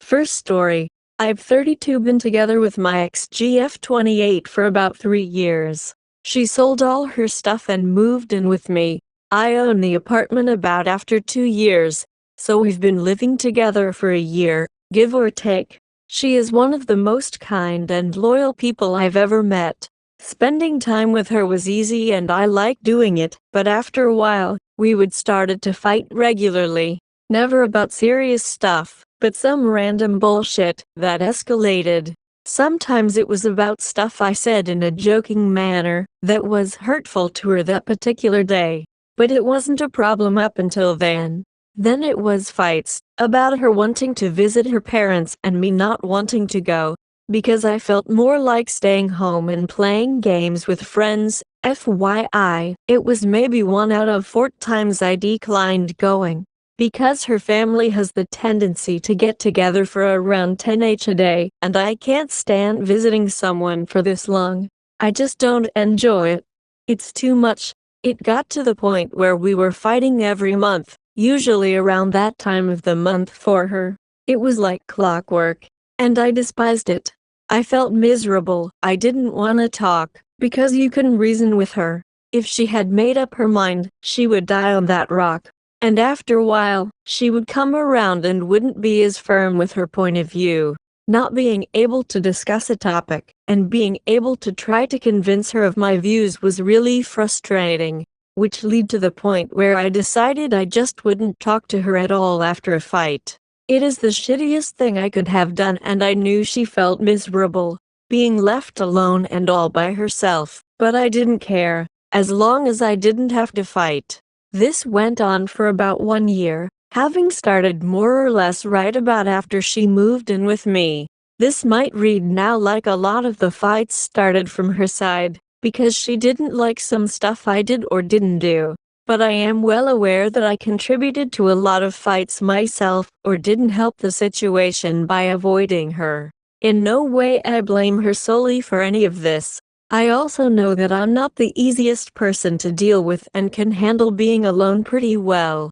First story. I've 32 been together with my ex GF28 for about 3 years. She sold all her stuff and moved in with me. I own the apartment about after 2 years, so we've been living together for a year, give or take. She is one of the most kind and loyal people I've ever met. Spending time with her was easy and I like doing it, but after a while, we would started to fight regularly. Never about serious stuff, but some random bullshit that escalated. Sometimes it was about stuff I said in a joking manner that was hurtful to her that particular day. But it wasn't a problem up until then. Then it was fights about her wanting to visit her parents and me not wanting to go, because I felt more like staying home and playing games with friends. FYI, it was maybe 1 out of 4 times I declined going, because her family has the tendency to get together for around 10h a day, and I can't stand visiting someone for this long. I just don't enjoy it. It's too much. It got to the point where we were fighting every month, usually around that time of the month for her. It was like clockwork, and I despised it. I felt miserable. I didn't want to talk, because you couldn't reason with her. If she had made up her mind, she would die on that rock. And after a while, she would come around and wouldn't be as firm with her point of view. Not being able to discuss a topic, and being able to try to convince her of my views was really frustrating, which led to the point where I decided I just wouldn't talk to her at all after a fight. It is the shittiest thing I could have done, and I knew she felt miserable, being left alone and all by herself, but I didn't care, as long as I didn't have to fight. This went on for about 1 year, having started more or less right about after she moved in with me. This might read now like a lot of the fights started from her side, because she didn't like some stuff I did or didn't do. But I am well aware that I contributed to a lot of fights myself or didn't help the situation by avoiding her. In no way I blame her solely for any of this. I also know that I'm not the easiest person to deal with and can handle being alone pretty well.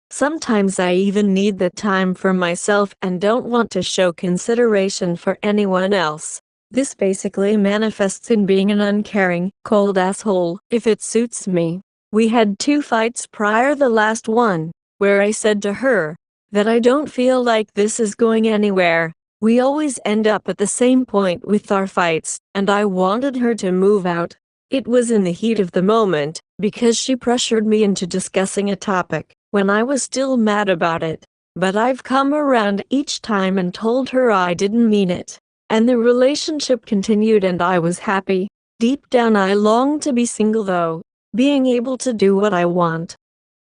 Sometimes I even need the time for myself and don't want to show consideration for anyone else. This basically manifests in being an uncaring, cold asshole, if it suits me. We had 2 fights prior the last one, where I said to her that I don't feel like this is going anywhere. We always end up at the same point with our fights, and I wanted her to move out. It was in the heat of the moment, because she pressured me into discussing a topic, when I was still mad about it. But I've come around each time and told her I didn't mean it. And the relationship continued and I was happy. Deep down I long to be single though, being able to do what I want.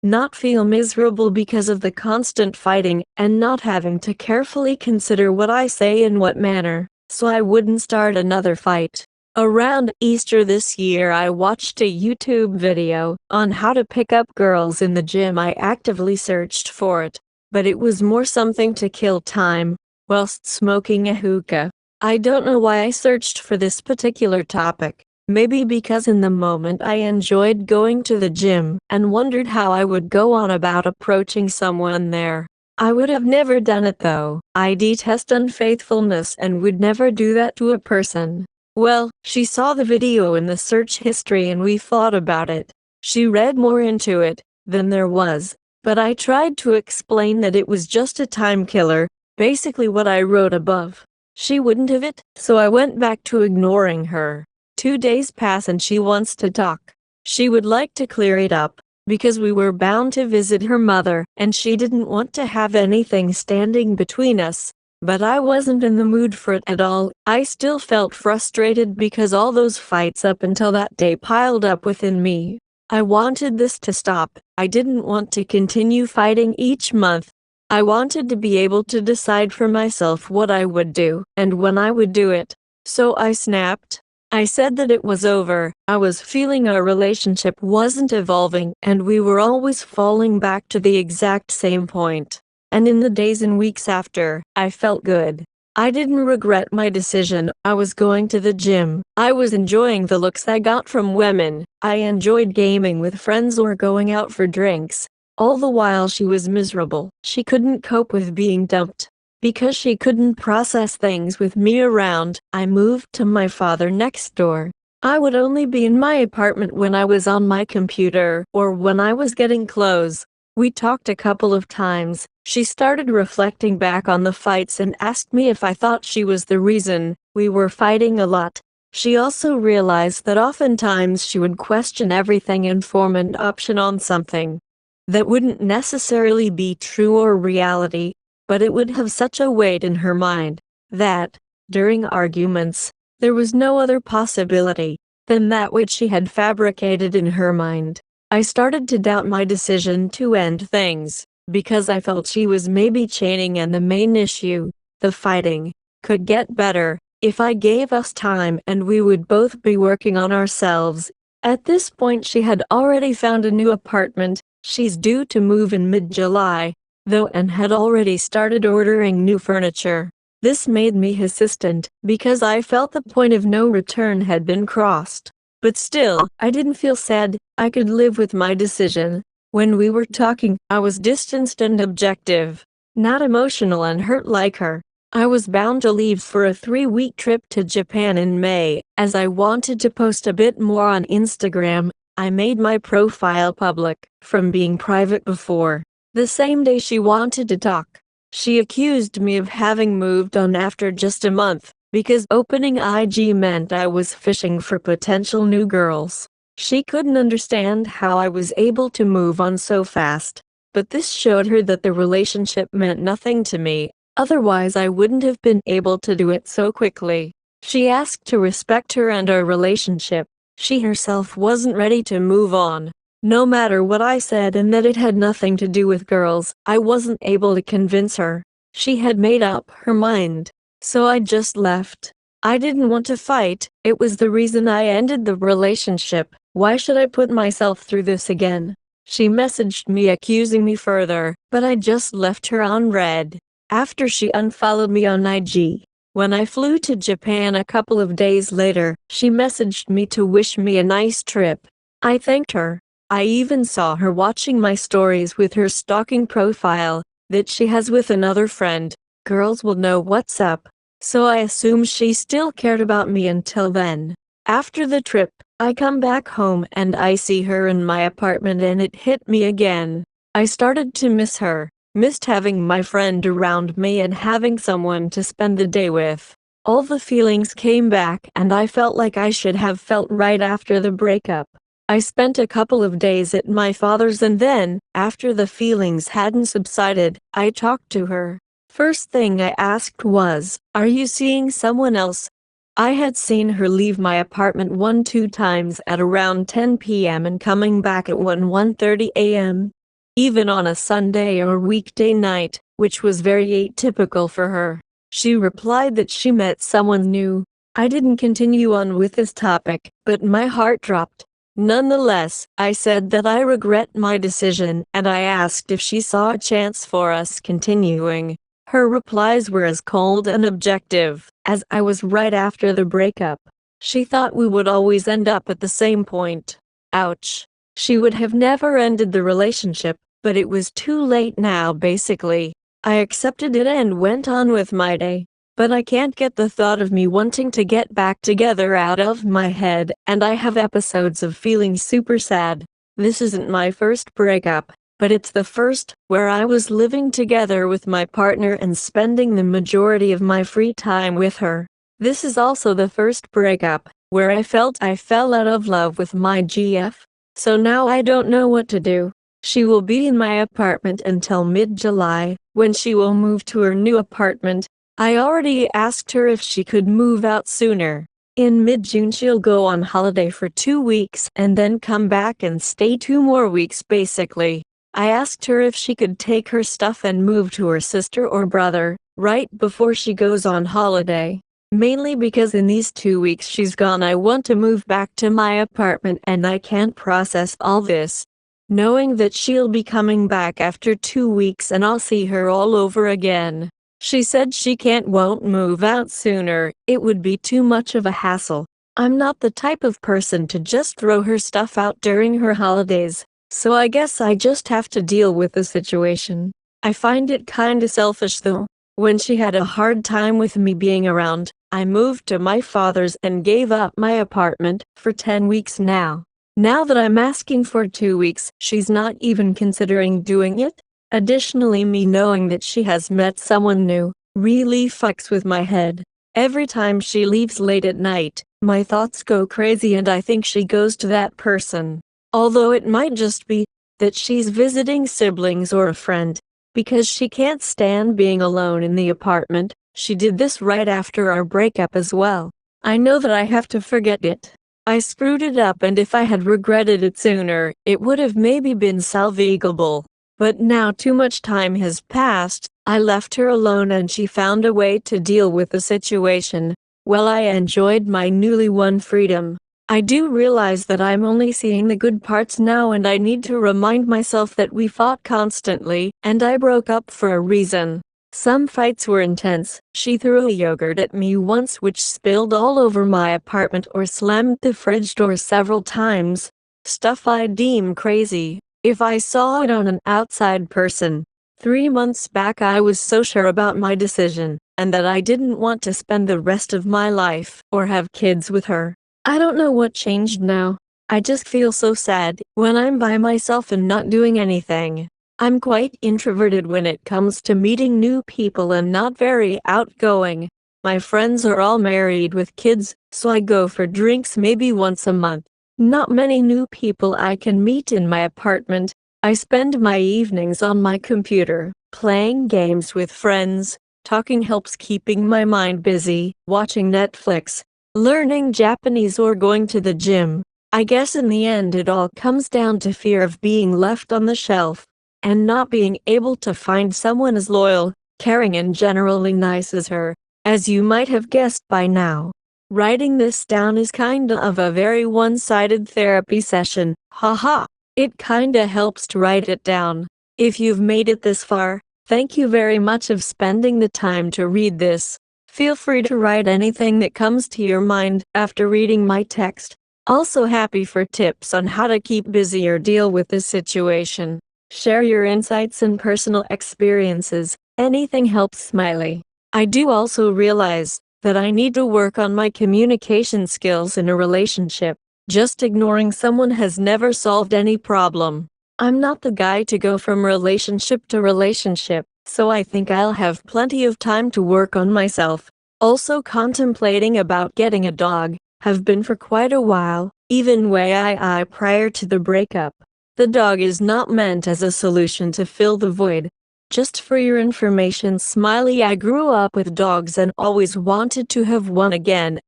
Not feel miserable because of the constant fighting, and not having to carefully consider what I say in what manner, so I wouldn't start another fight. Around Easter this year I watched a YouTube video on how to pick up girls in the gym. I actively searched for it, but it was more something to kill time, whilst smoking a hookah. I don't know why I searched for this particular topic. Maybe because in the moment I enjoyed going to the gym and wondered how I would go on about approaching someone there. I would have never done it though. I detest unfaithfulness and would never do that to a person. Well, she saw the video in the search history and we thought about it. She read more into it than there was, but I tried to explain that it was just a time killer, basically what I wrote above. She wouldn't have it, so I went back to ignoring her. 2 days pass and she wants to talk. She would like to clear it up, because we were bound to visit her mother, and she didn't want to have anything standing between us. But I wasn't in the mood for it at all. I still felt frustrated because all those fights up until that day piled up within me. I wanted this to stop. I didn't want to continue fighting each month. I wanted to be able to decide for myself what I would do, and when I would do it. So I snapped. I said that it was over. I was feeling our relationship wasn't evolving, and we were always falling back to the exact same point. And in the days and weeks after, I felt good. I didn't regret my decision. I was going to the gym. I was enjoying the looks I got from women. I enjoyed gaming with friends or going out for drinks. All the while she was miserable. She couldn't cope with being dumped. Because she couldn't process things with me around, I moved to my father next door. I would only be in my apartment when I was on my computer or when I was getting clothes. We talked a couple of times. She started reflecting back on the fights and asked me if I thought she was the reason. We were fighting a lot. She also realized that oftentimes she would question everything and form an option on something that wouldn't necessarily be true or reality, but it would have such a weight in her mind that, during arguments, there was no other possibility than that which she had fabricated in her mind. I started to doubt my decision to end things, because I felt she was maybe chaining, and the main issue, the fighting, could get better if I gave us time and we would both be working on ourselves. At this point she had already found a new apartment. She's due to move in mid-July, though, and had already started ordering new furniture. This made me hesitant, because I felt the point of no return had been crossed. But still, I didn't feel sad. I could live with my decision. When we were talking, I was distanced and objective, not emotional and hurt like her. I was bound to leave for a 3-week trip to Japan in May. As I wanted to post a bit more on Instagram, I made my profile public, from being private before. The same day she wanted to talk, she accused me of having moved on after just a month, because opening IG meant I was fishing for potential new girls. She couldn't understand how I was able to move on so fast, but this showed her that the relationship meant nothing to me. Otherwise I wouldn't have been able to do it so quickly. She asked to respect her and our relationship. She herself wasn't ready to move on, no matter what I said, and that it had nothing to do with girls. I wasn't able to convince her. She had made up her mind. So I just left. I didn't want to fight. It was the reason I ended the relationship. Why should I put myself through this again? She messaged me accusing me further, but I just left her on read. After she unfollowed me on IG. When I flew to Japan a couple of days later, she messaged me to wish me a nice trip. I thanked her. I even saw her watching my stories with her stalking profile that she has with another friend. Girls will know what's up. So I assumed she still cared about me until then. After the trip, I come back home and I see her in my apartment, and it hit me again. I started to miss her. Missed having my friend around me and having someone to spend the day with. All the feelings came back, and I felt like I should have felt right after the breakup. I spent a couple of days at my father's, and then, after the feelings hadn't subsided, I talked to her. First thing I asked was, "Are you seeing someone else?" I had seen her leave my apartment 1-2 times at around 10 p.m. and coming back at 1:30 a.m. Even on a Sunday or weekday night, which was very atypical for her. She replied that she met someone new. I didn't continue on with this topic, but my heart dropped. Nonetheless, I said that I regret my decision, and I asked if she saw a chance for us continuing. Her replies were as cold and objective, as I was right after the breakup. She thought we would always end up at the same point. Ouch. She would have never ended the relationship, but it was too late now basically. I accepted it and went on with my day. But I can't get the thought of me wanting to get back together out of my head, and I have episodes of feeling super sad. This isn't my first breakup, but it's the first where I was living together with my partner and spending the majority of my free time with her. This is also the first breakup where I felt I fell out of love with my GF. So now I don't know what to do. She will be in my apartment until mid-July, when she will move to her new apartment. I already asked her if she could move out sooner. In mid-June she'll go on holiday for 2 weeks and then come back and stay 2 more weeks basically. I asked her if she could take her stuff and move to her sister or brother, right before she goes on holiday. Mainly because in these 2 weeks she's gone, I want to move back to my apartment, and I can't process all this. Knowing that she'll be coming back after 2 weeks and I'll see her all over again. She said she won't move out sooner. It would be too much of a hassle. I'm not the type of person to just throw her stuff out during her holidays, so I guess I just have to deal with the situation. I find it kinda selfish though. When she had a hard time with me being around, I moved to my father's and gave up my apartment for 10 weeks now. Now that I'm asking for 2 weeks, she's not even considering doing it. Additionally, me knowing that she has met someone new really fucks with my head. Every time she leaves late at night, my thoughts go crazy and I think she goes to that person. Although it might just be that she's visiting siblings or a friend, because she can't stand being alone in the apartment. She did this right after our breakup as well. I know that I have to forget it. I screwed it up, and if I had regretted it sooner, it would have maybe been salvageable. But now too much time has passed. I left her alone and she found a way to deal with the situation. Well, I enjoyed my newly won freedom. I do realize that I'm only seeing the good parts now, and I need to remind myself that we fought constantly, and I broke up for a reason. Some fights were intense. She threw a yogurt at me once which spilled all over my apartment, or slammed the fridge door several times. Stuff I deem crazy if I saw it on an outside person. 3 months back I was so sure about my decision, and that I didn't want to spend the rest of my life or have kids with her. I don't know what changed now. I just feel so sad when I'm by myself and not doing anything. I'm quite introverted when it comes to meeting new people and not very outgoing. My friends are all married with kids, so I go for drinks maybe once a month. Not many new people I can meet in my apartment. I spend my evenings on my computer, playing games with friends. Talking helps keeping my mind busy, watching Netflix, learning Japanese, or going to the gym. I guess in the end it all comes down to fear of being left on the shelf, and not being able to find someone as loyal, caring, and generally nice as her, as you might have guessed by now. Writing this down is kinda of a very one-sided therapy session, haha. It kinda helps to write it down. If you've made it this far, thank you very much of spending the time to read this. Feel free to write anything that comes to your mind after reading my text. Also happy for tips on how to keep busy or deal with this situation. Share your insights and personal experiences. Anything helps, smiley. I do also realize that I need to work on my communication skills in a relationship. Just ignoring someone has never solved any problem. I'm not the guy to go from relationship to relationship, so I think I'll have plenty of time to work on myself. Also contemplating about getting a dog, have been for quite a while, even way I prior to the breakup. The dog is not meant as a solution to fill the void. Just for your information, smiley, I grew up with dogs and always wanted to have one again.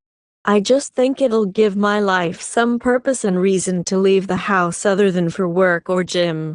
I just think it'll give my life some purpose and reason to leave the house other than for work or gym.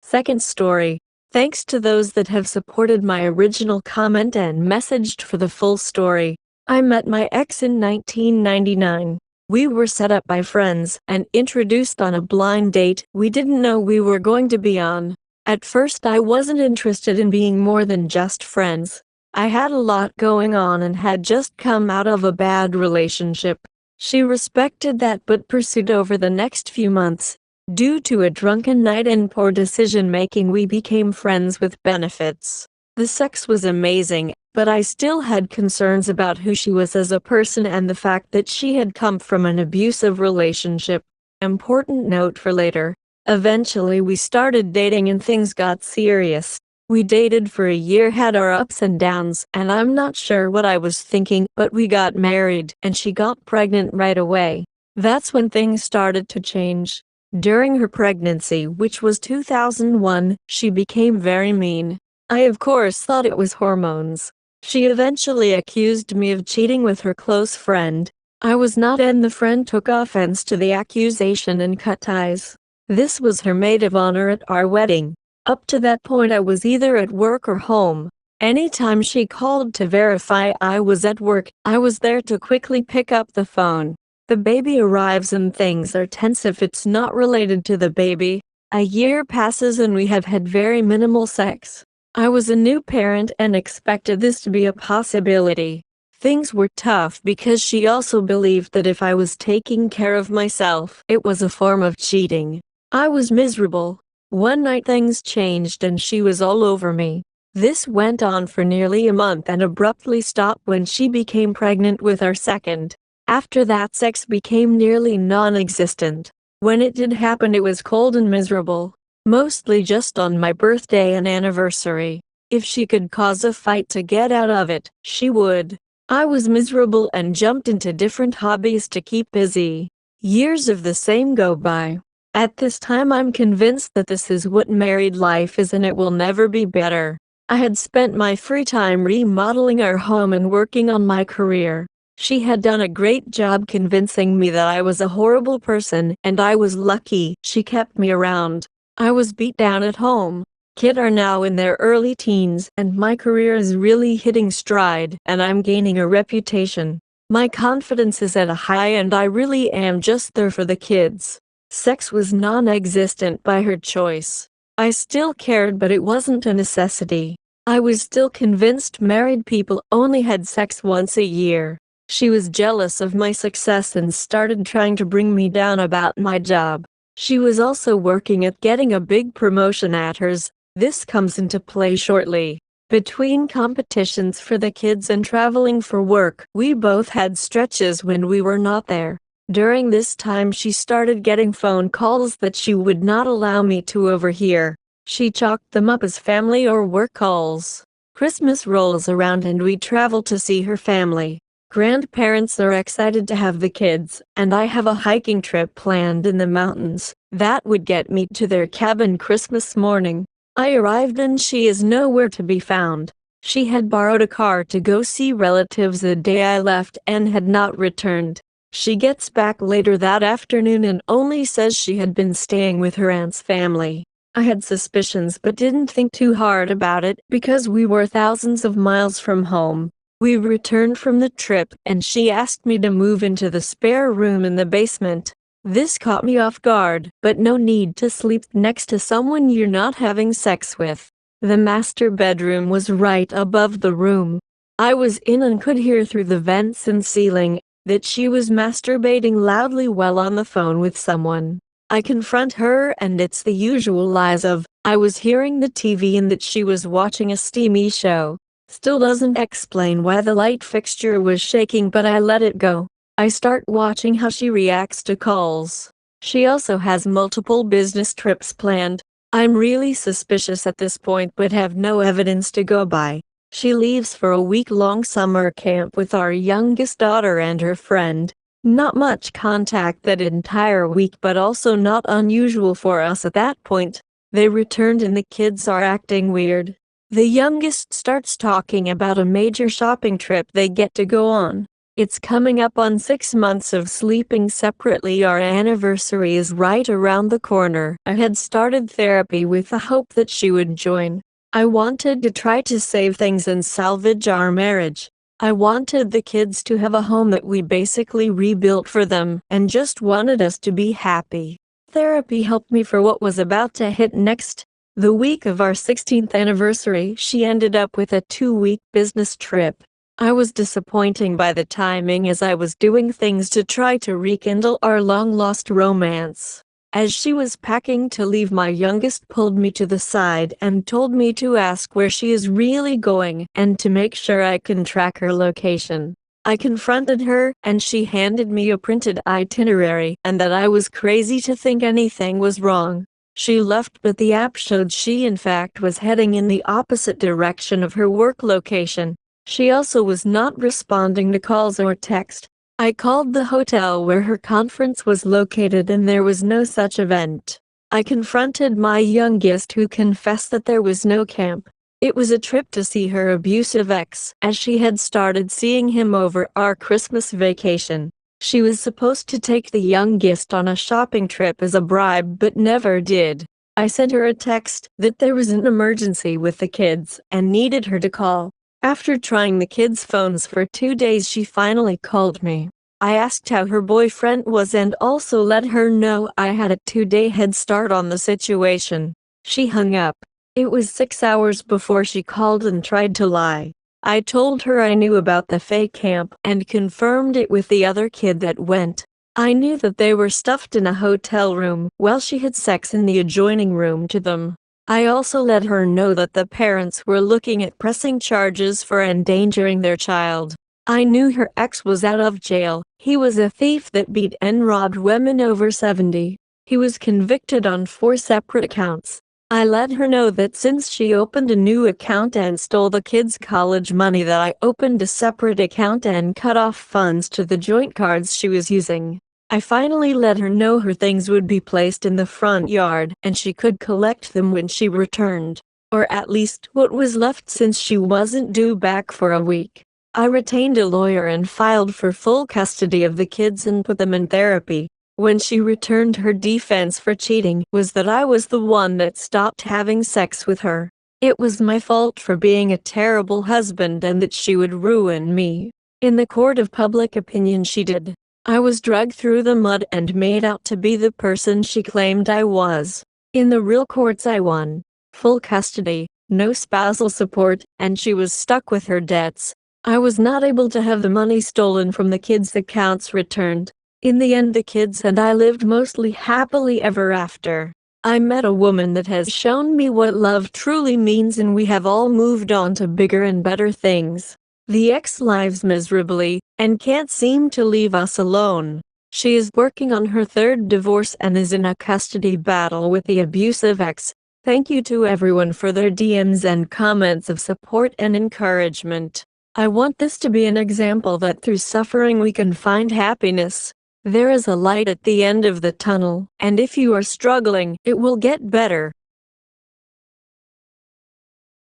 Second story. Thanks to those that have supported my original comment and messaged for the full story. I met my ex in 1999. We were set up by friends and introduced on a blind date we didn't know we were going to be on. At first I wasn't interested in being more than just friends. I had a lot going on and had just come out of a bad relationship. She respected that but pursued over the next few months. Due to a drunken night and poor decision-making, we became friends with benefits. The sex was amazing, but I still had concerns about who she was as a person and the fact that she had come from an abusive relationship. Important note for later. Eventually we started dating and things got serious. We dated for a year, had our ups and downs, and I'm not sure what I was thinking, but we got married and she got pregnant right away. That's when things started to change. During her pregnancy, which was 2001, she became very mean. I of course thought it was hormones. She eventually accused me of cheating with her close friend. I was not, and the friend took offense to the accusation and cut ties. This was her maid of honor at our wedding. Up to that point I was either at work or home. Anytime she called to verify I was at work, I was there to quickly pick up the phone. The baby arrives and things are tense if it's not related to the baby. A year passes and we have had very minimal sex. I was a new parent and expected this to be a possibility. Things were tough because she also believed that if I was taking care of myself, it was a form of cheating. I was miserable. One night things changed and she was all over me. This went on for nearly a month and abruptly stopped when she became pregnant with our second. After that, sex became nearly non-existent. When it did happen, it was cold and miserable. Mostly just on my birthday and anniversary. If she could cause a fight to get out of it, she would. I was miserable and jumped into different hobbies to keep busy. Years of the same go by. At this time, I'm convinced that this is what married life is and it will never be better. I had spent my free time remodeling our home and working on my career. She had done a great job convincing me that I was a horrible person, and I was lucky she kept me around. I was beat down at home. Kids are now in their early teens, and my career is really hitting stride, and I'm gaining a reputation. My confidence is at a high, and I really am just there for the kids. Sex was non-existent by her choice. I still cared, but it wasn't a necessity. I was still convinced married people only had sex once a year. She was jealous of my success and started trying to bring me down about my job. She was also working at getting a big promotion at hers. This comes into play shortly. Between competitions for the kids and traveling for work, we both had stretches when we were not there. During this time, she started getting phone calls that she would not allow me to overhear. She chalked them up as family or work calls. Christmas rolls around and we travel to see her family. Grandparents are excited to have the kids, and I have a hiking trip planned in the mountains. That would get me to their cabin Christmas morning. I arrived and she is nowhere to be found. She had borrowed a car to go see relatives the day I left and had not returned. She gets back later that afternoon and only says she had been staying with her aunt's family. I had suspicions but didn't think too hard about it because we were thousands of miles from home. We returned from the trip and she asked me to move into the spare room in the basement. This caught me off guard, but no need to sleep next to someone you're not having sex with. The master bedroom was right above the room. I was in and could hear through the vents and ceiling that she was masturbating loudly while on the phone with someone. I confront her and it's the usual lies of, I was hearing the TV and that she was watching a steamy show. Still doesn't explain why the light fixture was shaking, but I let it go. I start watching how she reacts to calls. She also has multiple business trips planned. I'm really suspicious at this point but have no evidence to go by. She leaves for a week-long summer camp with our youngest daughter and her friend. Not much contact that entire week, but also not unusual for us at that point. They returned and the kids are acting weird. The youngest starts talking about a major shopping trip they get to go on. It's coming up on 6 months of sleeping separately. Our anniversary is right around the corner. I had started therapy with the hope that she would join. I wanted to try to save things and salvage our marriage. I wanted the kids to have a home that we basically rebuilt for them, and just wanted us to be happy. Therapy helped me for what was about to hit next. The week of our 16th anniversary, she ended up with a 2-week business trip. I was disappointing by the timing as I was doing things to try to rekindle our long-lost romance. As she was packing to leave, my youngest pulled me to the side and told me to ask where she is really going and to make sure I can track her location. I confronted her and she handed me a printed itinerary and that I was crazy to think anything was wrong. She left, but the app showed she in fact was heading in the opposite direction of her work location. She also was not responding to calls or text. I called the hotel where her conference was located and there was no such event. I confronted my youngest, who confessed that there was no camp. It was a trip to see her abusive ex, as she had started seeing him over our Christmas vacation. She was supposed to take the youngest on a shopping trip as a bribe but never did. I sent her a text that there was an emergency with the kids and needed her to call. After trying the kids' phones for 2 days, she finally called me. I asked how her boyfriend was and also let her know I had a 2-day head start on the situation. She hung up. It was 6 hours before she called and tried to lie. I told her I knew about the fake camp and confirmed it with the other kid that went. I knew that they were stuffed in a hotel room while she had sex in the adjoining room to them. I also let her know that the parents were looking at pressing charges for endangering their child. I knew her ex was out of jail. He was a thief that beat and robbed women over 70. He was convicted on 4 separate counts. I let her know that since she opened a new account and stole the kids' college money, that I opened a separate account and cut off funds to the joint cards she was using. I finally let her know her things would be placed in the front yard and she could collect them when she returned, or at least what was left, since she wasn't due back for a week. I retained a lawyer and filed for full custody of the kids and put them in therapy. When she returned, her defense for cheating was that I was the one that stopped having sex with her. It was my fault for being a terrible husband and that she would ruin me. In the court of public opinion, she did. I was dragged through the mud and made out to be the person she claimed I was. In the real courts, I won. Full custody, no spousal support, and she was stuck with her debts. I was not able to have the money stolen from the kids' accounts returned. In the end, the kids and I lived mostly happily ever after. I met a woman that has shown me what love truly means, and we have all moved on to bigger and better things. The ex lives miserably and can't seem to leave us alone. She is working on her 3rd divorce and is in a custody battle with the abusive ex. Thank you to everyone for their DMs and comments of support and encouragement. I want this to be an example that through suffering we can find happiness. There is a light at the end of the tunnel, and if you are struggling, it will get better.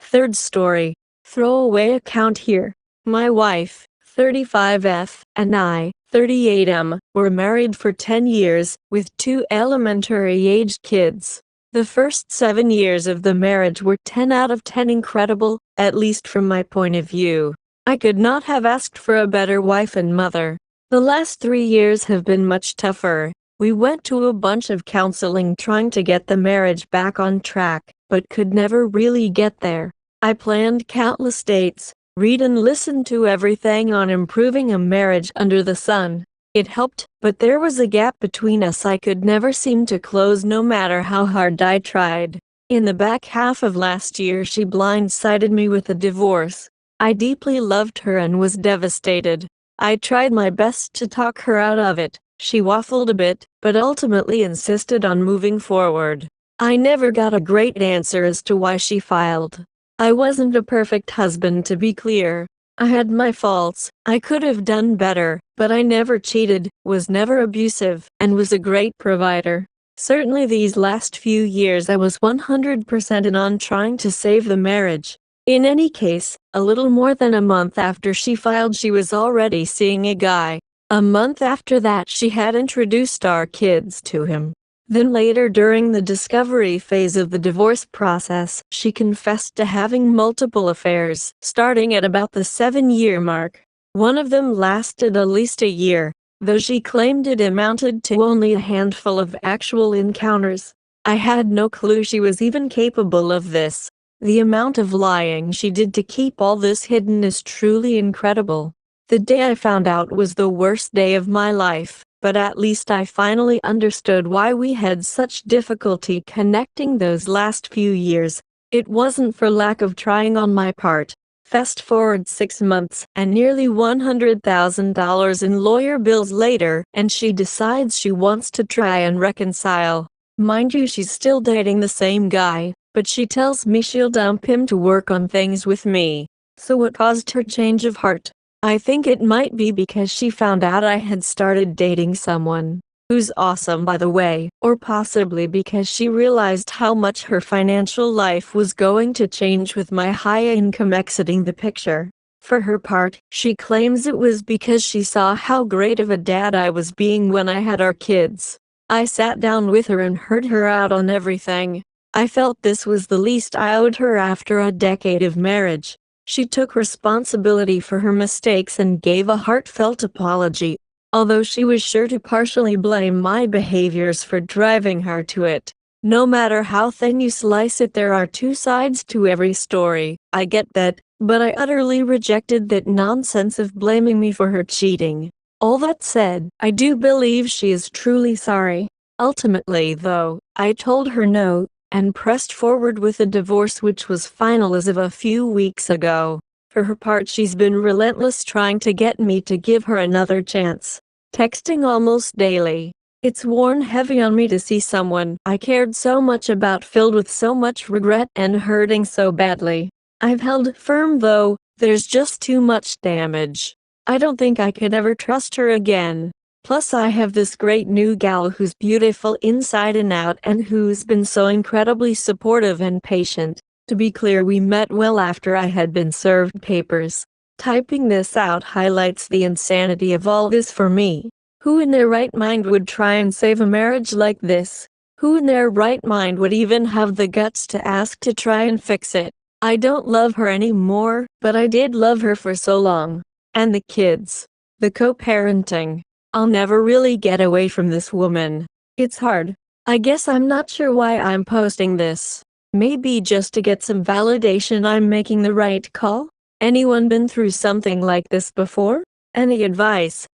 3rd story. Throwaway account here. My wife, 35F, and I, 38M, were married for 10 years, with 2 elementary-aged kids. The first 7 years of the marriage were 10 out of 10 incredible, at least from my point of view. I could not have asked for a better wife and mother. The last 3 years have been much tougher. We went to a bunch of counseling trying to get the marriage back on track, but could never really get there. I planned countless dates, read and listen to everything on improving a marriage under the sun. It helped, but there was a gap between us I could never seem to close, no matter how hard I tried. In the back half of last year, she blindsided me with a divorce. I deeply loved her and was devastated. I tried my best to talk her out of it. She waffled a bit, but ultimately insisted on moving forward. I never got a great answer as to why she filed. I wasn't a perfect husband, to be clear. I had my faults. I could have done better, but I never cheated, was never abusive, and was a great provider. Certainly these last few years I was 100% in on trying to save the marriage. In any case, a little more than a month after she filed, she was already seeing a guy. A month after that, she had introduced our kids to him. Then later, during the discovery phase of the divorce process, she confessed to having multiple affairs, starting at about the 7-year mark. One of them lasted at least a year, though she claimed it amounted to only a handful of actual encounters. I had no clue she was even capable of this. The amount of lying she did to keep all this hidden is truly incredible. The day I found out was the worst day of my life, but at least I finally understood why we had such difficulty connecting those last few years. It wasn't for lack of trying on my part. Fast forward 6 months, and nearly $100,000 in lawyer bills later, and she decides she wants to try and reconcile. Mind you, she's still dating the same guy, but she tells me she'll dump him to work on things with me. So what caused her change of heart? I think it might be because she found out I had started dating someone who's awesome, by the way, or possibly because she realized how much her financial life was going to change with my high income exiting the picture. For her part, she claims it was because she saw how great of a dad I was being when I had our kids. I sat down with her and heard her out on everything. I felt this was the least I owed her after a decade of marriage. She took responsibility for her mistakes and gave a heartfelt apology, although she was sure to partially blame my behaviors for driving her to it. No matter how thin you slice it, there are 2 sides to every story. I get that, but I utterly rejected that nonsense of blaming me for her cheating. All that said, I do believe she is truly sorry. Ultimately, though, I told her no, and pressed forward with a divorce which was final as of a few weeks ago. For her part, she's been relentless trying to get me to give her another chance, texting almost daily. It's worn heavy on me to see someone I cared so much about filled with so much regret and hurting so badly. I've held firm though, there's just too much damage. I don't think I could ever trust her again. Plus I have this great new gal who's beautiful inside and out and who's been so incredibly supportive and patient. To be clear, we met well after I had been served papers. Typing this out highlights the insanity of all this for me. Who in their right mind would try and save a marriage like this? Who in their right mind would even have the guts to ask to try and fix it? I don't love her anymore, but I did love her for so long. And the kids. The co-parenting. I'll never really get away from this woman. It's hard. I guess I'm not sure why I'm posting this. Maybe just to get some validation I'm making the right call? Anyone been through something like this before? Any advice?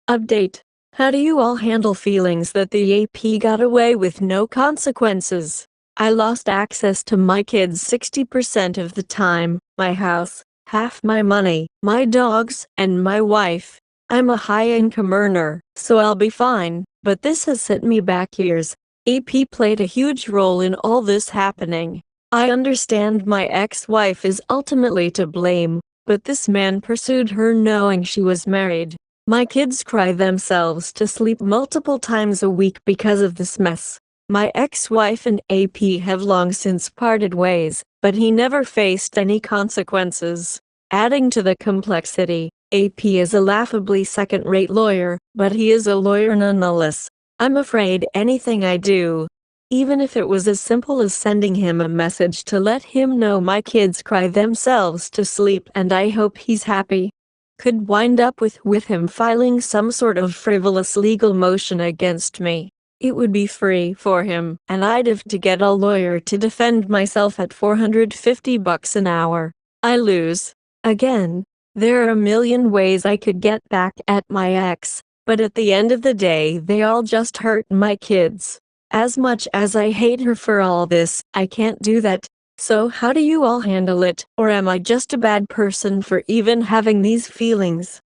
Update. How do you all handle feelings that the AP got away with no consequences? I lost access to my kids 60% of the time, my house, half my money, my dogs, and my wife. I'm a high-income earner, so I'll be fine, but this has set me back years. AP played a huge role in all this happening. I understand my ex-wife is ultimately to blame, but this man pursued her knowing she was married. My kids cry themselves to sleep multiple times a week because of this mess. My ex-wife and AP have long since parted ways, but he never faced any consequences. Adding to the complexity, AP is a laughably second-rate lawyer, but he is a lawyer nonetheless. I'm afraid anything I do, even if it was as simple as sending him a message to let him know my kids cry themselves to sleep and I hope he's happy, could wind up with him filing some sort of frivolous legal motion against me. It would be free for him, and I'd have to get a lawyer to defend myself at $450 an hour. I lose. Again, there are a million ways I could get back at my ex, but at the end of the day they all just hurt my kids. As much as I hate her for all this, I can't do that. So how do you all handle it, or am I just a bad person for even having these feelings?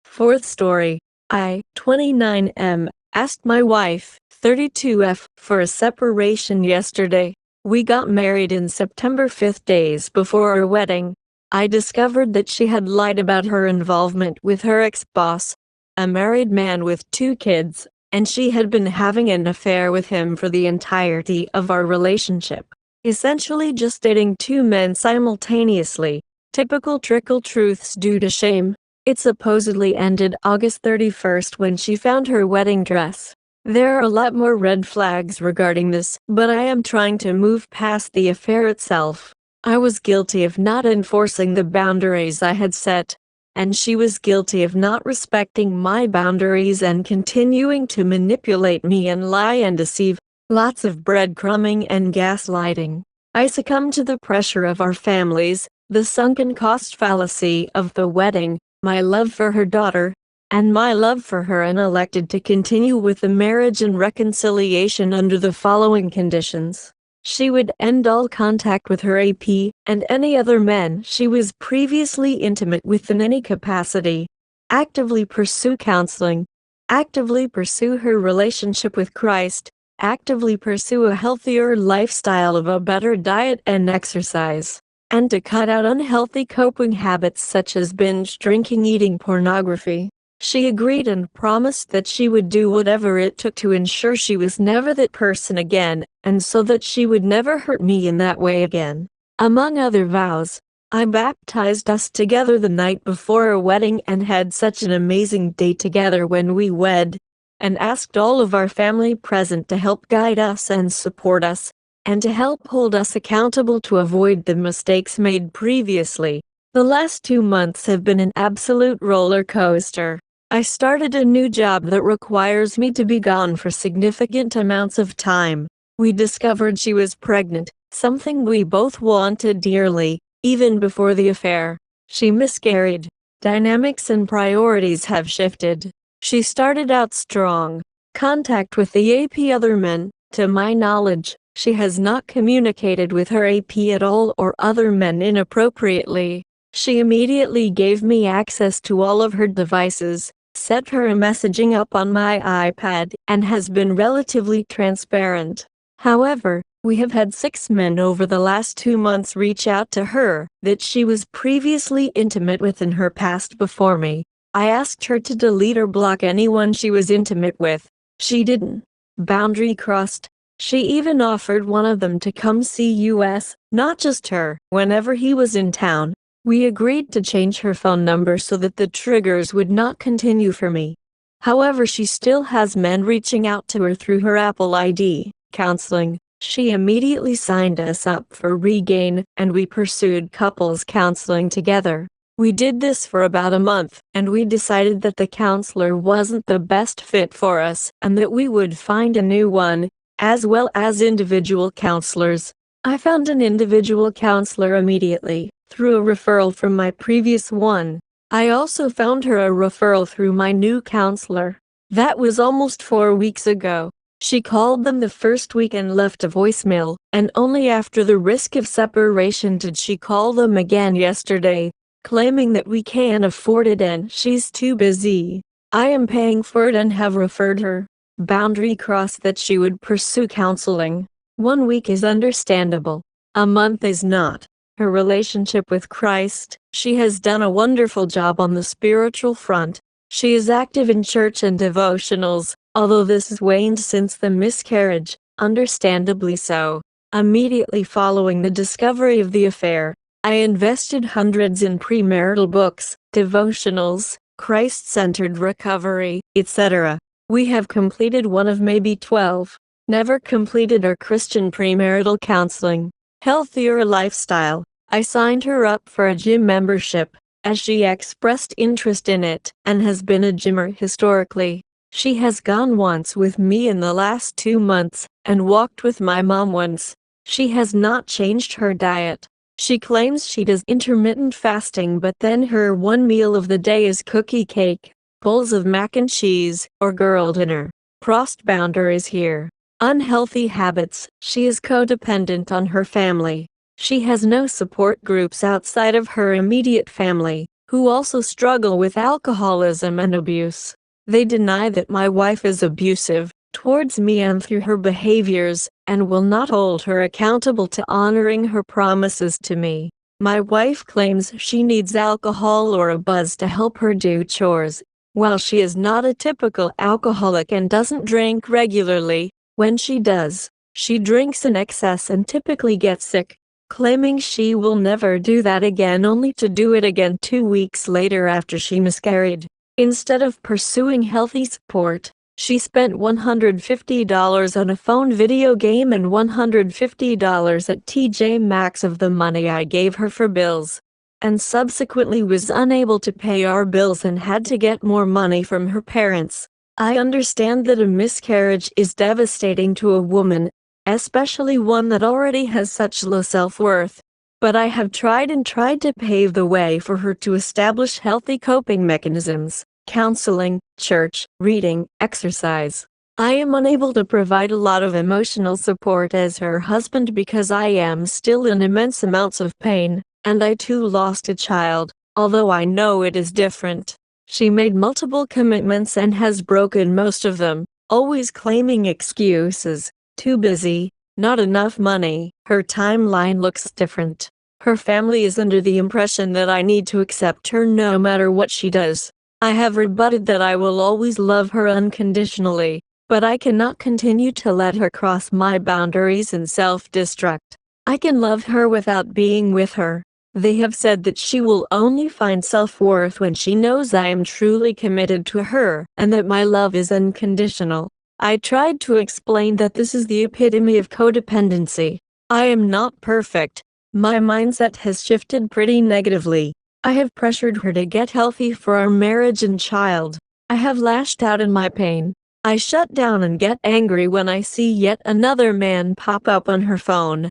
Fourth story. I, 29M, asked my wife, 32F, for a separation yesterday. We got married in September 5 days before our wedding. I discovered that she had lied about her involvement with her ex-boss, a married man with 2 kids, and she had been having an affair with him for the entirety of our relationship. Essentially just dating 2 men simultaneously. Typical trickle truths due to shame. It supposedly ended August 31st when she found her wedding dress. There are a lot more red flags regarding this, but I am trying to move past the affair itself. I was guilty of not enforcing the boundaries I had set, and she was guilty of not respecting my boundaries and continuing to manipulate me and lie and deceive. Lots of breadcrumbing and gaslighting. I succumbed to the pressure of our families, the sunken cost fallacy of the wedding, my love for her daughter, and my love for her, and elected to continue with the marriage and reconciliation under the following conditions. She would end all contact with her AP and any other men she was previously intimate with in any capacity. Actively pursue counseling. Actively pursue her relationship with Christ. Actively pursue a healthier lifestyle of a better diet and exercise. And to cut out unhealthy coping habits such as binge drinking, eating, pornography. She agreed and promised that she would do whatever it took to ensure she was never that person again, and so that she would never hurt me in that way again. Among other vows, I baptized us together the night before our wedding and had such an amazing day together when we wed, and asked all of our family present to help guide us and support us, and to help hold us accountable to avoid the mistakes made previously. The last 2 months have been an absolute roller coaster. I started a new job that requires me to be gone for significant amounts of time. We discovered she was pregnant, something we both wanted dearly, even before the affair. She miscarried. Dynamics and priorities have shifted. She started out strong. Contact with the AP other men, to my knowledge, She has not communicated with her AP at all or other men inappropriately. She immediately gave me access to all of her devices, set her messaging up on my iPad, and has been relatively transparent. However, we have had 6 men over the last 2 months reach out to her that she was previously intimate with in her past before me. I asked her to delete or block anyone she was intimate with. She didn't. Boundary crossed. She even offered one of them to come see us, not just her, whenever he was in town. We agreed to change her phone number so that the triggers would not continue for me. However, she still has men reaching out to her through her Apple ID counseling. She immediately signed us up for Regain, and we pursued couples counseling together. We did this for about a month, and we decided that the counselor wasn't the best fit for us, and that we would find a new one, as well as individual counselors. I found an individual counselor immediately, through a referral from my previous one. I also found her a referral through my new counselor. That was almost 4 weeks ago. She called them the first week and left a voicemail, and only after the risk of separation did she call them again yesterday, claiming that we can't afford it and she's too busy. I am paying for it and have referred her. Boundary crossed that she would pursue counseling. 1 week is understandable. A month is not. Her relationship with Christ, she has done a wonderful job on the spiritual front. She is active in church and devotionals, although this has waned since the miscarriage, understandably so. Immediately following the discovery of the affair, I invested hundreds in premarital books, devotionals, Christ-centered recovery, etc. We have completed one of maybe 12. Never completed our Christian premarital counseling. Healthier lifestyle. I signed her up for a gym membership, as she expressed interest in it, and has been a gymmer historically. She has gone once with me in the last 2 months, and walked with my mom once. She has not changed her diet. She claims she does intermittent fasting, but then her one meal of the day is cookie cake, bowls of mac and cheese, or girl dinner. Crossed boundaries here. Unhealthy habits. She is codependent on her family. She has no support groups outside of her immediate family, who also struggle with alcoholism and abuse. They deny that my wife is abusive towards me and through her behaviors, and will not hold her accountable to honoring her promises to me. My wife claims she needs alcohol or a buzz to help her do chores. While she is not a typical alcoholic and doesn't drink regularly, when she does, she drinks in excess and typically gets sick, claiming she will never do that again only to do it again 2 weeks later after she miscarried. Instead of pursuing healthy support, she spent $150 on a phone video game and $150 at TJ Maxx of the money I gave her for bills, and subsequently was unable to pay our bills and had to get more money from her parents. I understand that a miscarriage is devastating to a woman, especially one that already has such low self-worth. But I have tried to pave the way for her to establish healthy coping mechanisms, counseling, church, reading, exercise. I am unable to provide a lot of emotional support as her husband because I am still in immense amounts of pain, and I too lost a child, although I know it is different. She made multiple commitments and has broken most of them, always claiming excuses. Too busy, not enough money. Her timeline looks different. Her family is under the impression that I need to accept her no matter what she does. I have rebutted that I will always love her unconditionally, but I cannot continue to let her cross my boundaries and self-destruct. I can love her without being with her. They have said that she will only find self-worth when she knows I am truly committed to her, and that my love is unconditional. I tried to explain that this is the epitome of codependency. I am not perfect. My mindset has shifted pretty negatively. I have pressured her to get healthy for our marriage and child. I have lashed out in my pain. I shut down and get angry when I see yet another man pop up on her phone,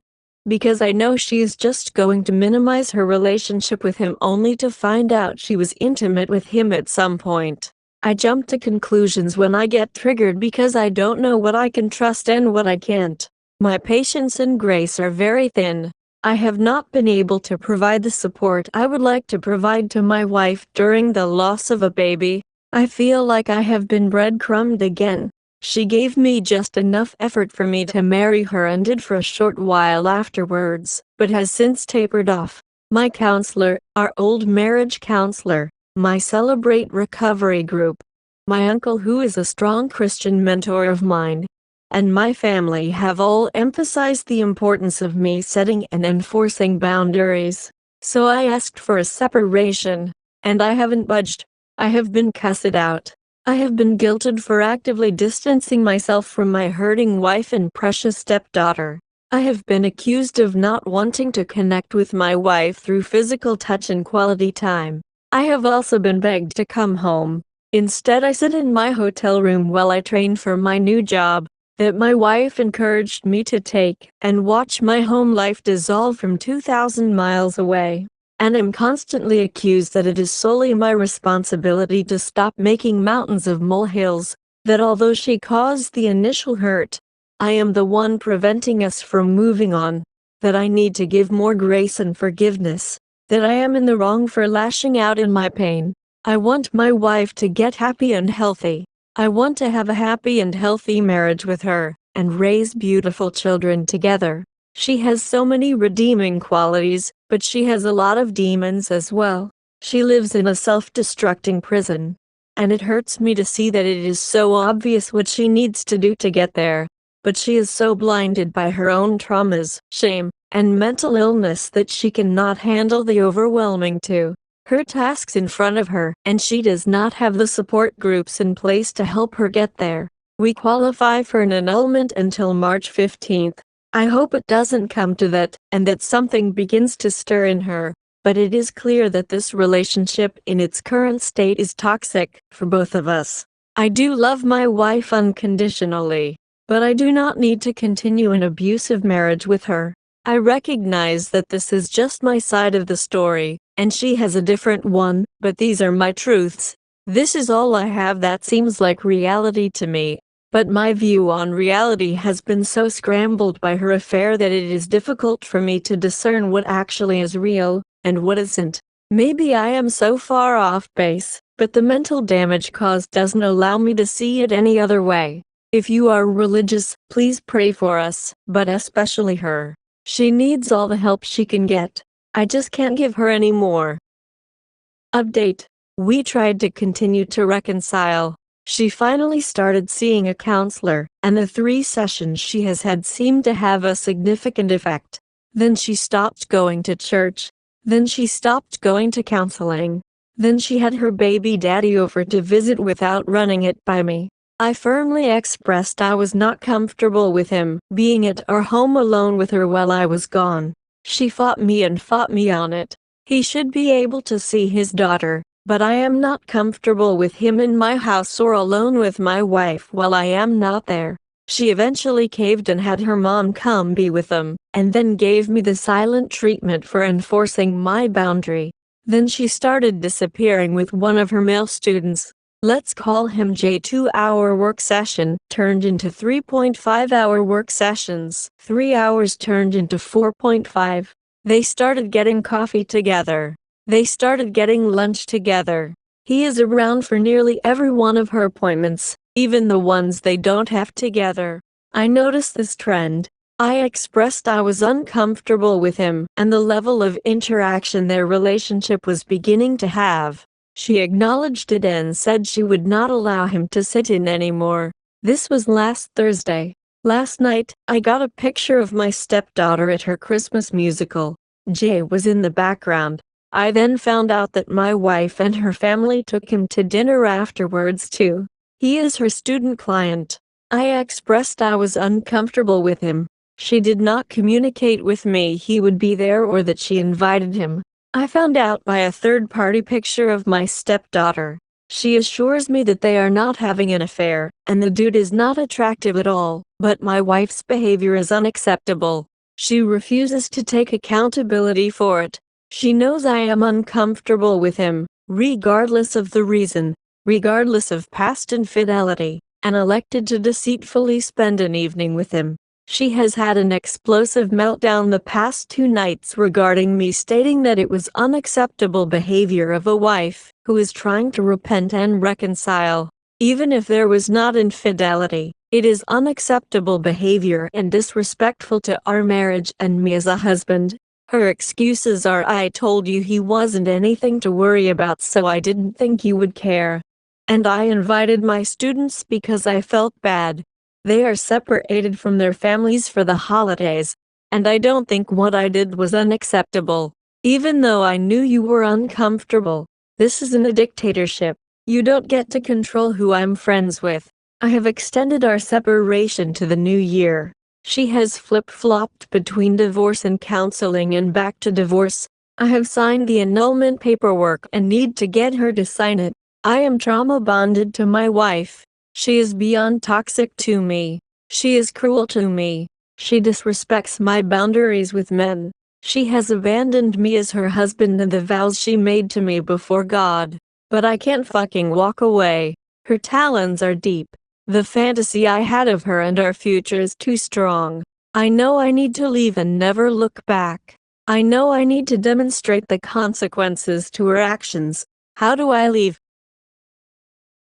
because I know she is just going to minimize her relationship with him only to find out she was intimate with him at some point. I jump to conclusions when I get triggered because I don't know what I can trust and what I can't. My patience and grace are very thin. I have not been able to provide the support I would like to provide to my wife during the loss of a baby. I feel like I have been breadcrumbed again. She gave me just enough effort for me to marry her and did for a short while afterwards, but has since tapered off. My counselor, our old marriage counselor, my Celebrate Recovery group, my uncle who is a strong Christian mentor of mine, and my family have all emphasized the importance of me setting and enforcing boundaries. So I asked for a separation, and I haven't budged. I have been cussed out. I have been guilted for actively distancing myself from my hurting wife and precious stepdaughter. I have been accused of not wanting to connect with my wife through physical touch and quality time. I have also been begged to come home. Instead, I sit in my hotel room while I train for my new job that my wife encouraged me to take, and watch my home life dissolve from 2,000 miles away. And am constantly accused that it is solely my responsibility to stop making mountains of molehills, that although she caused the initial hurt, I am the one preventing us from moving on, that I need to give more grace and forgiveness, that I am in the wrong for lashing out in my pain. I want my wife to get happy and healthy. I want to have a happy and healthy marriage with her, and raise beautiful children together. She has so many redeeming qualities, but she has a lot of demons as well. She lives in a self-destructing prison, and it hurts me to see that it is so obvious what she needs to do to get there. But she is so blinded by her own traumas, shame, and mental illness that she cannot handle the overwhelming her tasks in front of her, and she does not have the support groups in place to help her get there. We qualify for an annulment until March 15th. I hope it doesn't come to that, and that something begins to stir in her, but it is clear that this relationship in its current state is toxic for both of us. I do love my wife unconditionally, but I do not need to continue an abusive marriage with her. I recognize that this is just my side of the story, and she has a different one, but these are my truths. This is all I have that seems like reality to me, but my view on reality has been so scrambled by her affair that it is difficult for me to discern what actually is real, and what isn't. Maybe I am so far off base, but the mental damage caused doesn't allow me to see it any other way. If you are religious, please pray for us, but especially her. She needs all the help she can get. I just can't give her any more. Update. We tried to continue to reconcile. She finally started seeing a counselor, and the 3 sessions she has had seemed to have a significant effect. Then she stopped going to church. Then she stopped going to counseling. Then she had her baby daddy over to visit without running it by me. I firmly expressed I was not comfortable with him being at our home alone with her while I was gone. She fought me and fought me on it. He should be able to see his daughter, but I am not comfortable with him in my house or alone with my wife while I am not there. She eventually caved and had her mom come be with them, and then gave me the silent treatment for enforcing my boundary. Then she started disappearing with one of her male students. Let's call him J. 2-hour work session turned into 3.5-hour work sessions. 3 hours turned into 4.5. They started getting coffee together. They started getting lunch together. He is around for nearly every one of her appointments, even the ones they don't have together. I noticed this trend. I expressed I was uncomfortable with him and the level of interaction their relationship was beginning to have. She acknowledged it and said she would not allow him to sit in anymore. This was last Thursday. Last night, I got a picture of my stepdaughter at her Christmas musical. Jay was in the background. I then found out that my wife and her family took him to dinner afterwards too. He is her student client. I expressed I was uncomfortable with him. She did not communicate with me he would be there or that she invited him. I found out by a third-party picture of my stepdaughter. She assures me that they are not having an affair, and the dude is not attractive at all, but my wife's behavior is unacceptable. She refuses to take accountability for it. She knows I am uncomfortable with him, regardless of the reason, regardless of past infidelity, and elected to deceitfully spend an evening with him. She has had an explosive meltdown the past 2 nights regarding me, stating that it was unacceptable behavior of a wife who is trying to repent and reconcile. Even if there was not infidelity, it is unacceptable behavior and disrespectful to our marriage and me as a husband. Her excuses are, "I told you he wasn't anything to worry about, so I didn't think you would care. And I invited my students because I felt bad. They are separated from their families for the holidays, and I don't think what I did was unacceptable. Even though I knew you were uncomfortable. This isn't a dictatorship. You don't get to control who I'm friends with. I have extended our separation to the new year." She has flip-flopped between divorce and counseling and back to divorce. I have signed the annulment paperwork and need to get her to sign it. I am trauma bonded to my wife. She is beyond toxic to me. She is cruel to me. She disrespects my boundaries with men. She has abandoned me as her husband and the vows she made to me before God. But I can't fucking walk away. Her talons are deep. The fantasy I had of her and our future is too strong. I know I need to leave and never look back. I know I need to demonstrate the consequences to her actions. How do I leave?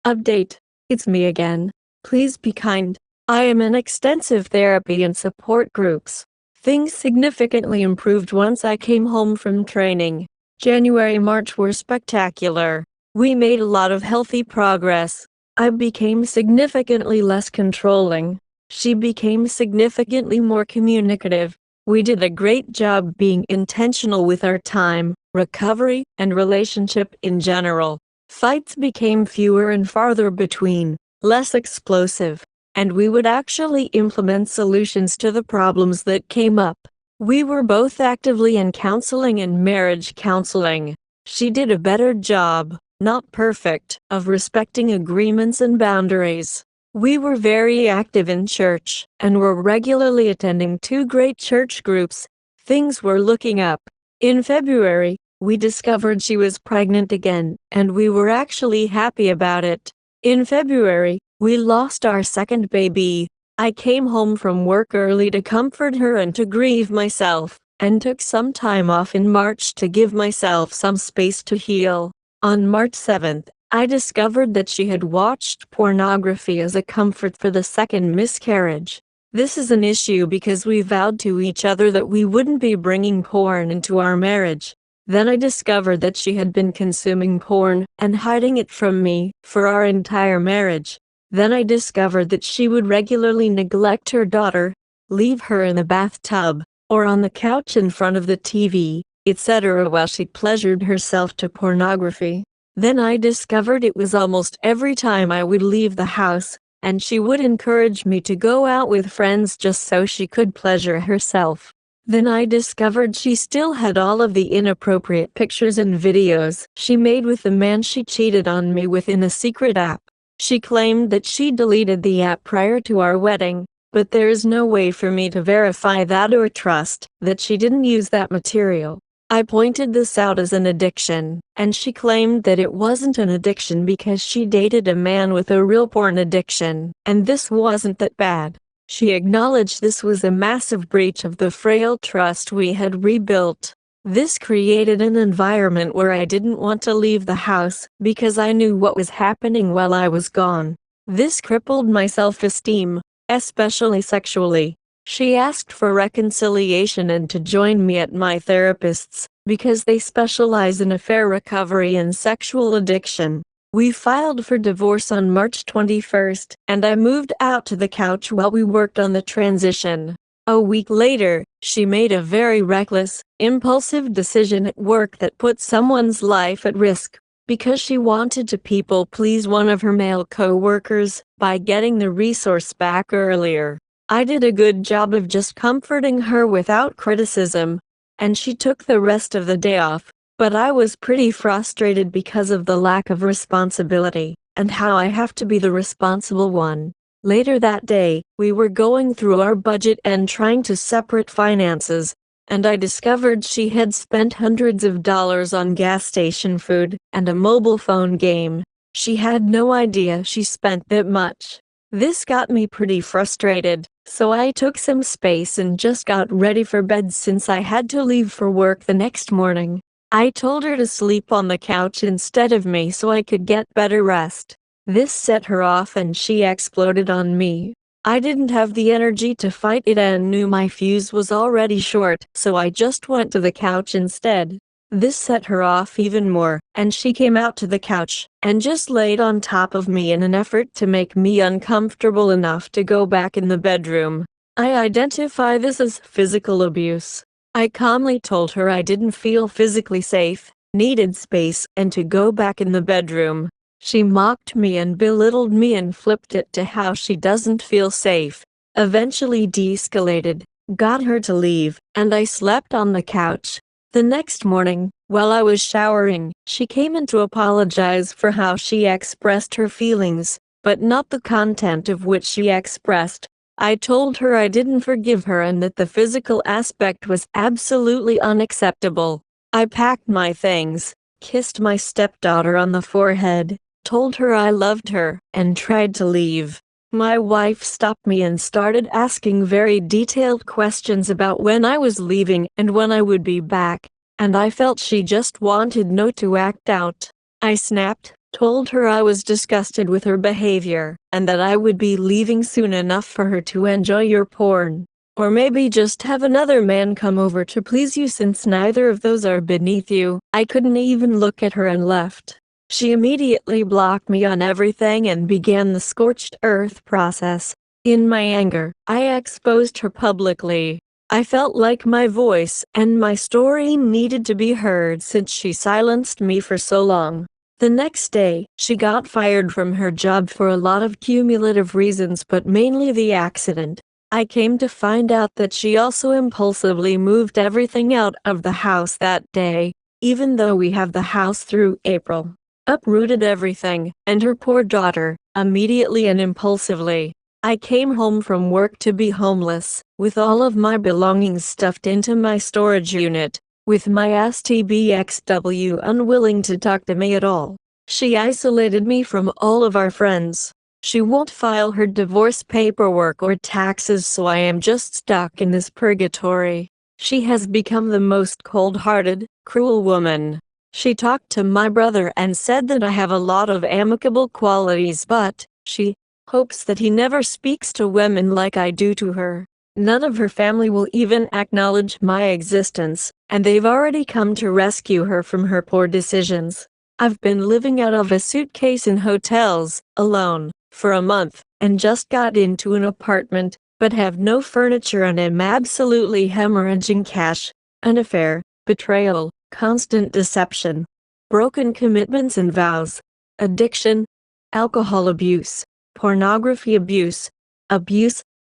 Update. It's me again. Please be kind. I am in extensive therapy and support groups. Things significantly improved once I came home from training. January-March were spectacular. We made a lot of healthy progress. I became significantly less controlling. She became significantly more communicative. We did a great job being intentional with our time, recovery, and relationship in general. Fights became fewer and farther between, less explosive, and we would actually implement solutions to the problems that came up. We were both actively in counseling and marriage counseling. She did a better job, not perfect, of respecting agreements and boundaries. We were very active in church, and were regularly attending 2 great church groups. Things were looking up. In February, we discovered she was pregnant again, and we were actually happy about it. In February, we lost our second baby. I came home from work early to comfort her and to grieve myself, and took some time off in March to give myself some space to heal. On March 7th, I discovered that she had watched pornography as a comfort for the second miscarriage. This is an issue because we vowed to each other that we wouldn't be bringing porn into our marriage. Then I discovered that she had been consuming porn and hiding it from me for our entire marriage. Then I discovered that she would regularly neglect her daughter, leave her in the bathtub, or on the couch in front of the TV, etc. while she pleasured herself to pornography. Then I discovered it was almost every time I would leave the house, and she would encourage me to go out with friends just so she could pleasure herself. Then I discovered she still had all of the inappropriate pictures and videos she made with the man she cheated on me with in a secret app. She claimed that she deleted the app prior to our wedding, but there is no way for me to verify that or trust that she didn't use that material. I pointed this out as an addiction, and she claimed that it wasn't an addiction because she dated a man with a real porn addiction, and this wasn't that bad. She acknowledged this was a massive breach of the frail trust we had rebuilt. This created an environment where I didn't want to leave the house because I knew what was happening while I was gone. This crippled my self-esteem, especially sexually. She asked for reconciliation and to join me at my therapist's because they specialize in affair recovery and sexual addiction. We filed for divorce on March 21st, and I moved out to the couch while we worked on the transition. A week later, she made a very reckless, impulsive decision at work that put someone's life at risk, because she wanted to people please one of her male co-workers by getting the resource back earlier. I did a good job of just comforting her without criticism, and she took the rest of the day off. But I was pretty frustrated because of the lack of responsibility, and how I have to be the responsible one. Later that day, we were going through our budget and trying to separate finances, and I discovered she had spent hundreds of dollars on gas station food and a mobile phone game. She had no idea she spent that much. This got me pretty frustrated. So I took some space and just got ready for bed since I had to leave for work the next morning. I told her to sleep on the couch instead of me so I could get better rest. This set her off and she exploded on me. I didn't have the energy to fight it and knew my fuse was already short, so I just went to the couch instead. This set her off even more, and she came out to the couch and just laid on top of me in an effort to make me uncomfortable enough to go back in the bedroom. I identify this as physical abuse. I calmly told her I didn't feel physically safe, needed space, and to go back in the bedroom. She mocked me and belittled me and flipped it to how she doesn't feel safe. Eventually de-escalated, got her to leave, and I slept on the couch. The next morning, while I was showering, she came in to apologize for how she expressed her feelings, but not the content of which she expressed. I told her I didn't forgive her and that the physical aspect was absolutely unacceptable. I packed my things, kissed my stepdaughter on the forehead, told her I loved her, and tried to leave. My wife stopped me and started asking very detailed questions about when I was leaving and when I would be back, and I felt she just wanted to act out. I snapped, told her I was disgusted with her behavior, and that I would be leaving soon enough for her to enjoy your porn. Or maybe just have another man come over to please you since neither of those are beneath you. I couldn't even look at her and left. She immediately blocked me on everything and began the scorched earth process. In my anger, I exposed her publicly. I felt like my voice and my story needed to be heard since she silenced me for so long. The next day, she got fired from her job for a lot of cumulative reasons, but mainly the accident. I came to find out that she also impulsively moved everything out of the house that day, even though we have the house through April. Uprooted everything, and her poor daughter, immediately and impulsively. I came home from work to be homeless, with all of my belongings stuffed into my storage unit, with my STBXW unwilling to talk to me at all. She isolated me from all of our friends. She won't file her divorce paperwork or taxes, so I am just stuck in this purgatory. She has become the most cold-hearted, cruel woman. She talked to my brother and said that I have a lot of amicable qualities, but she hopes that he never speaks to women like I do to her. None of her family will even acknowledge my existence, and they've already come to rescue her from her poor decisions. I've been living out of a suitcase in hotels, alone, for a month, and just got into an apartment, but have no furniture and am absolutely hemorrhaging cash. An affair, betrayal, constant deception, broken commitments and vows, addiction, alcohol abuse, pornography abuse,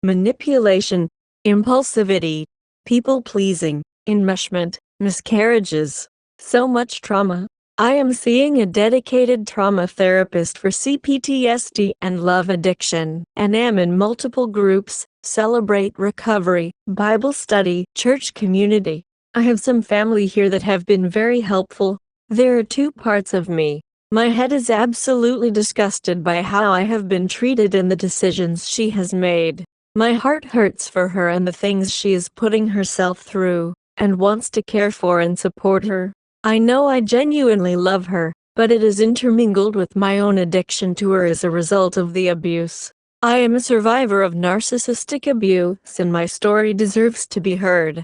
manipulation, impulsivity, people-pleasing, enmeshment, miscarriages. So much trauma. I am seeing a dedicated trauma therapist for CPTSD and love addiction, and am in multiple groups, Celebrate Recovery, Bible study, church community. I have some family here that have been very helpful. There are two parts of me. My head is absolutely disgusted by how I have been treated and the decisions she has made. My heart hurts for her and the things she is putting herself through, and wants to care for and support her. I know I genuinely love her, but it is intermingled with my own addiction to her as a result of the abuse. I am a survivor of narcissistic abuse and my story deserves to be heard.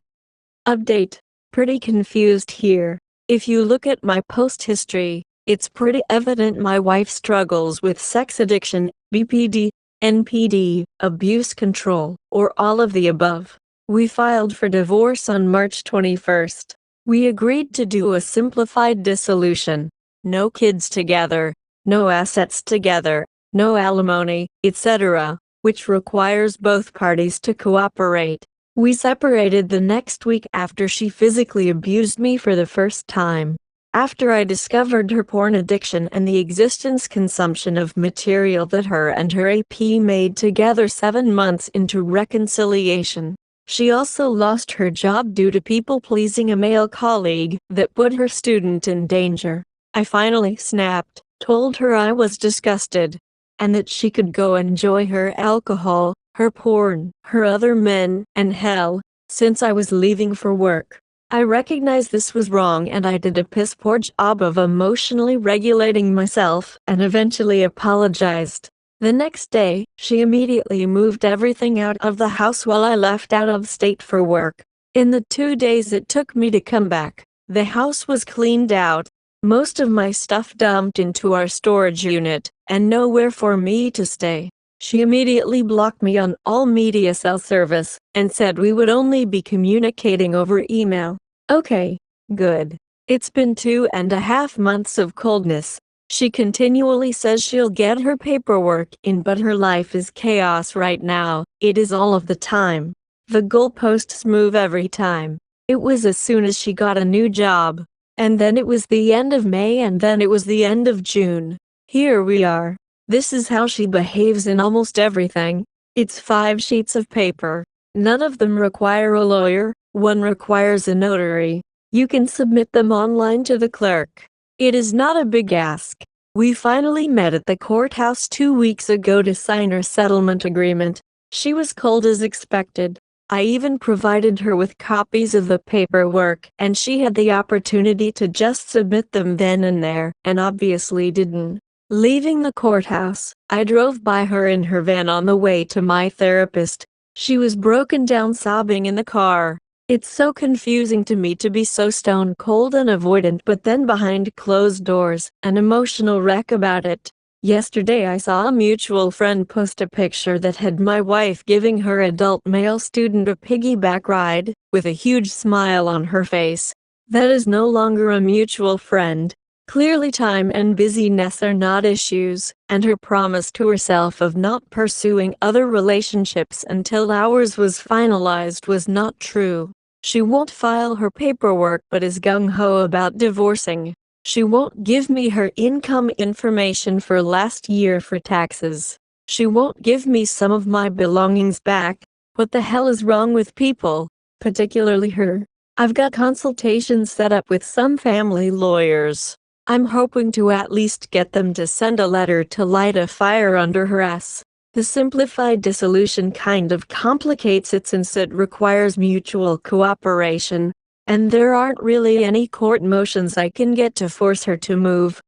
Update. Pretty confused here. If you look at my post history, it's pretty evident my wife struggles with sex addiction, BPD, NPD, abuse control, or all of the above. We filed for divorce on March 21st. We agreed to do a simplified dissolution. No kids together, no assets together, no alimony, etc., which requires both parties to cooperate. We separated the next week after she physically abused me for the first time. After I discovered her porn addiction and the existence consumption of material that her and her AP made together 7 months into reconciliation. She also lost her job due to people-pleasing a male colleague that put her student in danger. I finally snapped, told her I was disgusted, and that she could go enjoy her alcohol, her porn, her other men, and hell, since I was leaving for work. I recognized this was wrong and I did a piss poor job of emotionally regulating myself and eventually apologized. The next day, she immediately moved everything out of the house while I left out of state for work. In the 2 days it took me to come back, the house was cleaned out, most of my stuff dumped into our storage unit, and nowhere for me to stay. She immediately blocked me on all media cell service, and said we would only be communicating over email. Okay, good. It's been 2.5 months of coldness. She continually says she'll get her paperwork in, but her life is chaos right now. It is all of the time. The goalposts move every time. It was as soon as she got a new job. And then it was the end of May, and then it was the end of June. Here we are. This is how she behaves in almost everything. It's 5 sheets of paper. None of them require a lawyer, one requires a notary. You can submit them online to the clerk. It is not a big ask. We finally met at the courthouse 2 weeks ago to sign our settlement agreement. She was cold as expected. I even provided her with copies of the paperwork, and she had the opportunity to just submit them then and there, and obviously didn't. Leaving the courthouse, I drove by her in her van on the way to my therapist. She was broken down sobbing in the car. It's so confusing to me to be so stone cold and avoidant, but then behind closed doors, an emotional wreck about it. Yesterday I saw a mutual friend post a picture that had my wife giving her adult male student a piggyback ride, with a huge smile on her face. That is no longer a mutual friend. Clearly time and busyness are not issues, and her promise to herself of not pursuing other relationships until ours was finalized was not true. She won't file her paperwork but is gung-ho about divorcing. She won't give me her income information for last year for taxes. She won't give me some of my belongings back. What the hell is wrong with people, particularly her? I've got consultations set up with some family lawyers. I'm hoping to at least get them to send a letter to light a fire under her ass. The simplified dissolution kind of complicates it since it requires mutual cooperation, and there aren't really any court motions I can get to force her to move.